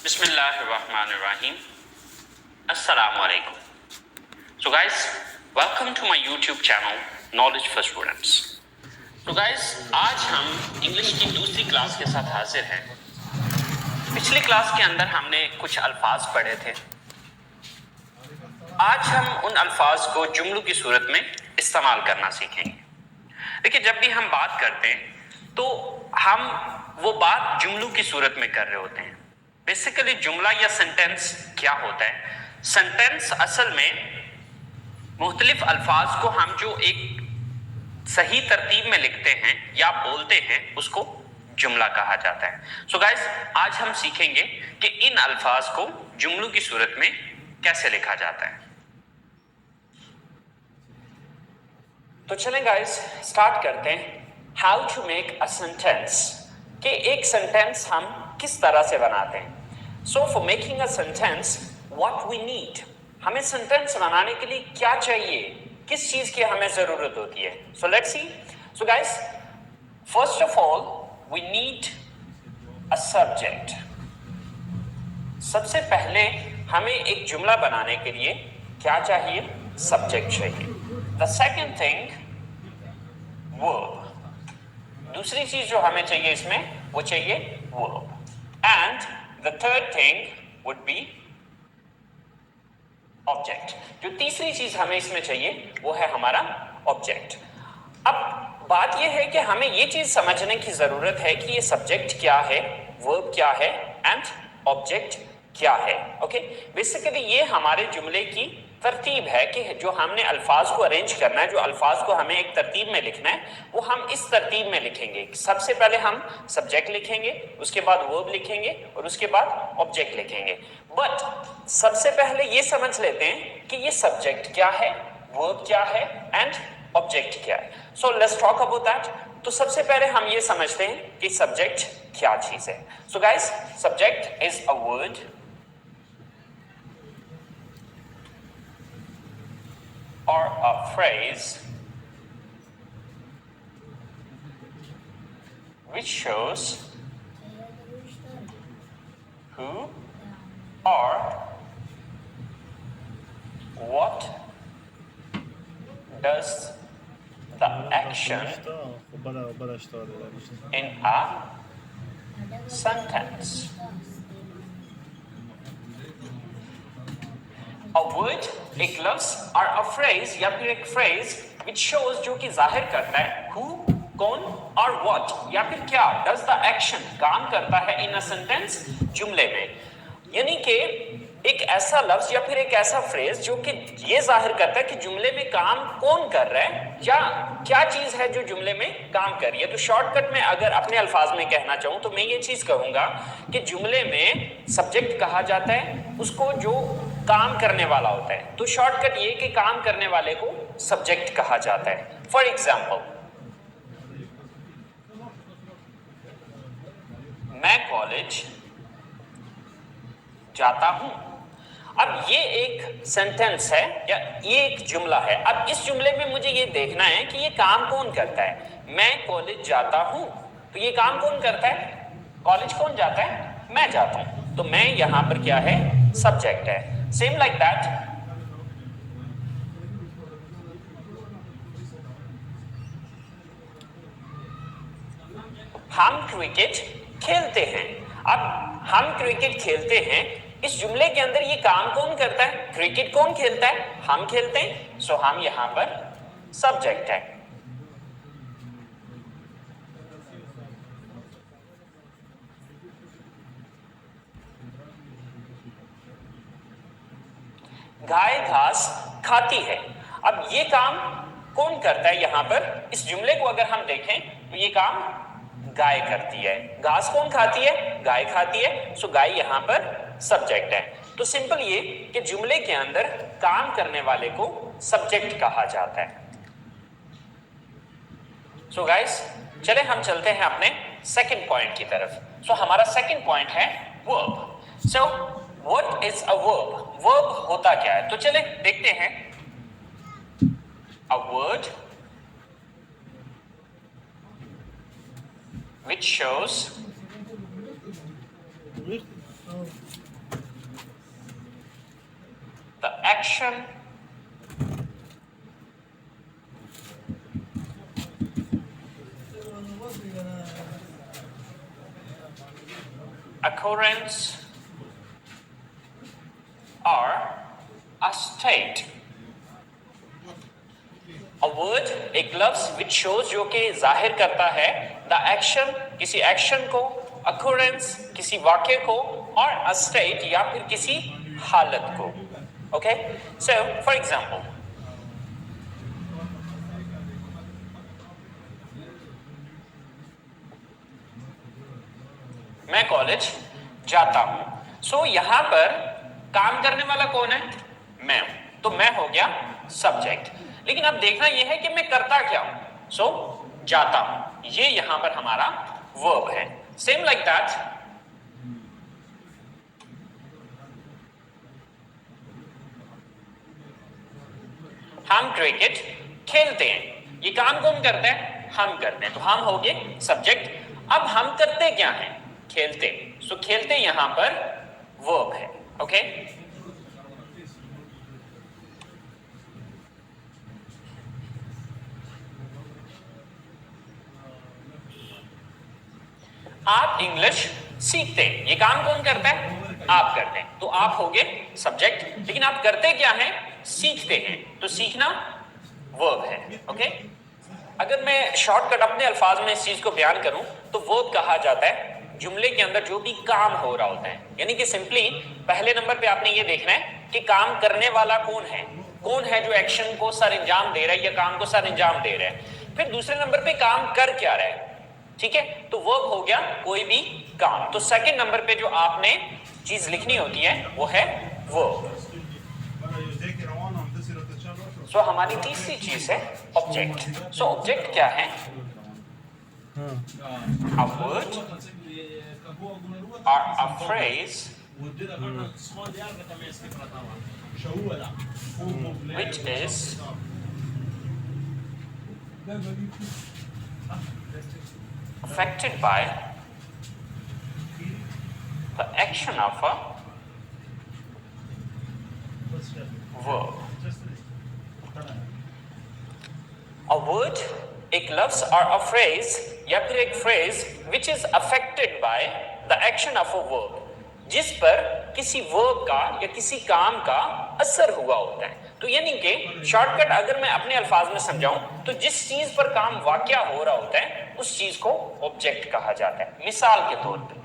Bismillahirrahmanirrahim. Assalamu alaikum. So guys, welcome to my YouTube channel Knowledge for Students. So guys, आज हम English की दूसरी class के साथ हाजिर हैं। पिछली क्लास के अंदर हमने कुछ अल्फाज पढ़े थे। आज हम उन अल्फाज को जुमलों की सूरत में इस्तेमाल करना सीखेंगे। देखिए, जब भी हम बात करते हैं तो हम वो बात जुमलों की सूरत में कर रहे होते हैं। बेसिकली जुमला या सेंटेंस क्या होता है? सेंटेंस असल में मुख्तलिफ अल्फाज को हम जो एक सही तरतीब में लिखते हैं या बोलते हैं उसको जुमला कहा जाता है। सो गाइस, आज हम सीखेंगे कि इन अल्फाज को जुमलों की सूरत में कैसे लिखा जाता है। तो चलें गाइस, स्टार्ट करते हैं। How to make a sentence, कि एक सेंटेंस हम किस तरह से बनाते हैं। So for making a sentence what we need, हमें सेंटेंस बनाने के लिए क्या चाहिए, किस चीज की हमें जरूरत होती है। So let's see. So guys, first of all we need a subject. सबसे पहले हमें एक जुमला बनाने के लिए क्या चाहिए? सब्जेक्ट चाहिए। The second thing, verb. दूसरी चीज जो हमें चाहिए इसमें वो चाहिए verb. And the third thing would be object. जो तीसरी चीज हमें इसमें चाहिए वो है हमारा ऑब्जेक्ट। अब बात यह है कि हमें ये चीज समझने की जरूरत है कि ये सब्जेक्ट क्या है, वर्ब क्या है एंड ऑब्जेक्ट क्या है। ओके, बेसिकली ये हमारे जुमले की तरतीब है कि जो हमने अल्फाज को अरेंज करना है, जो अल्फाज को हमें एक तरतीब में लिखना है वो हम इस तरतीब में लिखेंगे। सबसे पहले हम सब्जेक्ट लिखेंगे, उसके बाद वर्ब लिखेंगे और उसके बाद ऑब्जेक्ट लिखेंगे। बट सबसे पहले ये समझ लेते हैं कि ये सब्जेक्ट क्या है, वर्ब क्या है एंड ऑब्जेक्ट क्या है। So let's talk about that. तो सबसे पहले हम ये समझते हैं कि सब्जेक्ट क्या चीज है। So guys, subject is a word or a phrase which shows who or what does the action in a sentence. A word, एक लफ्ज और a phrase या फिर एक phrase which shows, जो कि जाहिर करता है who, कौन और what या फिर क्या does the action, काम करता है in a sentence, जुमले में। यानी कि एक ऐसा लफ्ज या फिर एक ऐसा फ्रेज जो कि ये जाहिर करता है कि जुमले में काम कौन कर रहा है या क्या चीज है जो जुमले में काम कर रही है। तो शॉर्टकट में अगर अपने अल्फाज में कहना चाहूं तो मैं ये चीज कहूंगा कि जुमले में सब्जेक्ट कहा जाता है उसको जो काम करने वाला होता है। तो शॉर्टकट ये कि काम करने वाले को सब्जेक्ट कहा जाता है। फॉर एग्जाम्पल, मैं कॉलेज जाता हूं। अब ये एक सेंटेंस है या ये एक जुमला है। अब इस जुमले में मुझे ये देखना है कि ये काम कौन करता है। मैं कॉलेज जाता हूं, तो ये काम कौन करता है? कॉलेज कौन जाता है? मैं जाता हूं। तो मैं यहां पर क्या है? सब्जेक्ट है। सेम लाइक दैट, हम क्रिकेट खेलते हैं। अब हम क्रिकेट खेलते हैं, इस जुमले के अंदर ये काम कौन करता है? क्रिकेट कौन खेलता है? हम खेलते हैं। सो हम यहां पर सब्जेक्ट है। गाय घास खाती है। अब ये काम कौन करता है? यहां पर इस जुमले को अगर हम देखें तो ये काम गाय करती है। घास कौन खाती है? गाय खाती है। सो गाय यहां पर सब्जेक्ट है। तो सिंपल ये कि जुमले के अंदर काम करने वाले को सब्जेक्ट कहा जाता है। सो गाइस, चले हम चलते हैं अपने सेकंड पॉइंट की तरफ। सो हमारा सेकंड पॉइंट है verb. So what is a verb? Verb होता क्या है? तो चले देखते हैं। A word which shows the action occurrence or a state. A word, एक लफ्ज which shows, जो कि जाहिर करता है the action, किसी एक्शन को, occurrence, किसी वाक्य को, और a state, या फिर किसी हालत को. Okay, so for example, मैं कॉलेज जाता हूं. सो यहां पर काम करने वाला कौन है? मैं हूं. तो मैं हो गया सब्जेक्ट. लेकिन अब देखना यह है कि मैं करता क्या हूं. सो जाता हूं, ये यहां पर हमारा वर्ब है. सेम लाइक दैट, हम क्रिकेट खेलते हैं. ये काम कौन करता है? हम करते हैं. तो हम हो गए सब्जेक्ट. अब हम करते क्या हैं? खेलते. सो खेलते यहां पर वर्ब है. ओके, आप इंग्लिश सीखते हैं. ये काम कौन करता है? आप करते हैं. तो आप हो गए सब्जेक्ट. लेकिन आप करते क्या हैं? सीखते हैं. तो सीखना वर्ब है. ओके, अगर मैं शॉर्टकट अपने अल्फाज में इस चीज को बयान करूं तो वर्ब कहा जाता है जुमले के अंदर जो भी काम हो रहा होता है. यानी कि सिंपली पहले नंबर पे आपने ये देखना है कि काम करने वाला कौन है. कौन है जो एक्शन को सर अंजाम दे रहा है या काम को सर अंजाम दे रहा है. फिर दूसरे नंबर पे काम कर क्या रहा है. ठीक है, तो वर्ब हो गया कोई भी काम. तो सेकंड नंबर पे जो आपने चीज लिखनी होती है वो है वर्ब. सो हमारी तीसरी चीज है ऑब्जेक्ट. सो ऑब्जेक्ट क्या है? A word or a phrase which is affected by the action of a verb. A word, एक लफ्ज, और a phrase, या फिर एक phrase which is affected by the action of a verb, जिस पर किसी verb का या किसी काम का असर हुआ होता है. तो यानी कि शॉर्टकट अगर मैं अपने अल्फाज में समझाऊं तो जिस चीज पर काम वाकया हो रहा होता है उस चीज को ऑब्जेक्ट कहा जाता है. मिसाल के तौर पे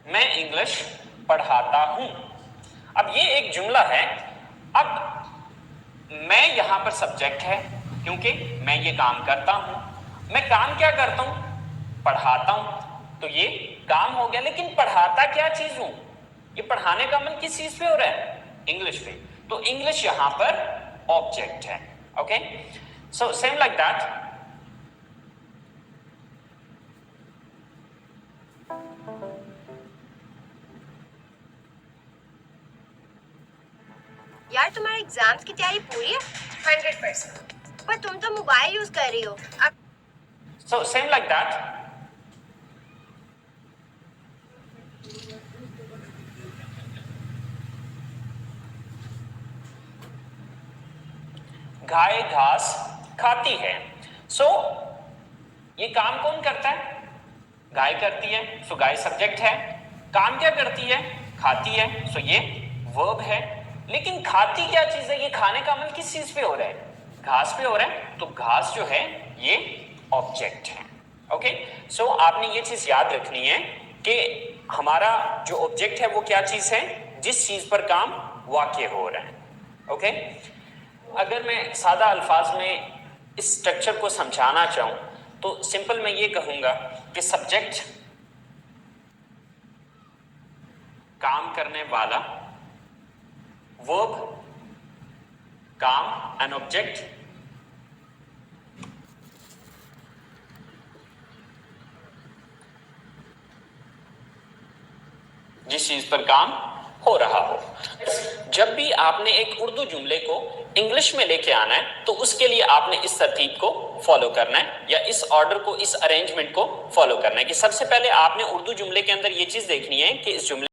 मैं इंग्लिश पढ़ाता हूं. अब ये एक जुमला है. अब मैं यहां पर सब्जेक्ट है क्योंकि मैं ये काम करता हूं. मैं काम क्या करता हूं? पढ़ाता हूं. तो ये काम हो गया. लेकिन पढ़ाता क्या चीज हूं? ये पढ़ाने का मन किस चीज पे हो रहा है? इंग्लिश पे. तो इंग्लिश यहां पर ऑब्जेक्ट है. Okay, so same like that, यार तुम्हारे एग्जाम्स की तैयारी पूरी है? 100%. पर तुम तो मोबाइल यूज कर रही हो. so same like that, गाय घास खाती है. सो ये काम कौन करता है? गाय करती है. सो गाय सब्जेक्ट है. काम क्या करती है? खाती है. सो ये वर्ब है. लेकिन खाती क्या चीज है? ये खाने का अमल किस चीज पे हो रहा है? घास पे हो रहा है. तो घास जो है ये ऑब्जेक्ट है. ओके, सो आपने ये चीज याद रखनी है कि हमारा जो ऑब्जेक्ट है वो क्या चीज है? जिस चीज पर काम वाक़या हो रहा है. ओके, अगर मैं सादा अल्फाज में इस स्ट्रक्चर को समझाना चाहूं तो सिंपल मैं ये कहूंगा कि सब्जेक्ट काम करने वाला, वर्ब काम, एन ऑब्जेक्ट जिस चीज पर काम हो रहा हो। जब भी आपने एक उर्दू जुमले को इंग्लिश में लेके आना है तो उसके लिए आपने इस तरतीब को फॉलो करना है या इस ऑर्डर को, इस अरेंजमेंट को फॉलो करना है कि सबसे पहले आपने उर्दू जुमले के अंदर ये चीज देखनी है कि इस जुमले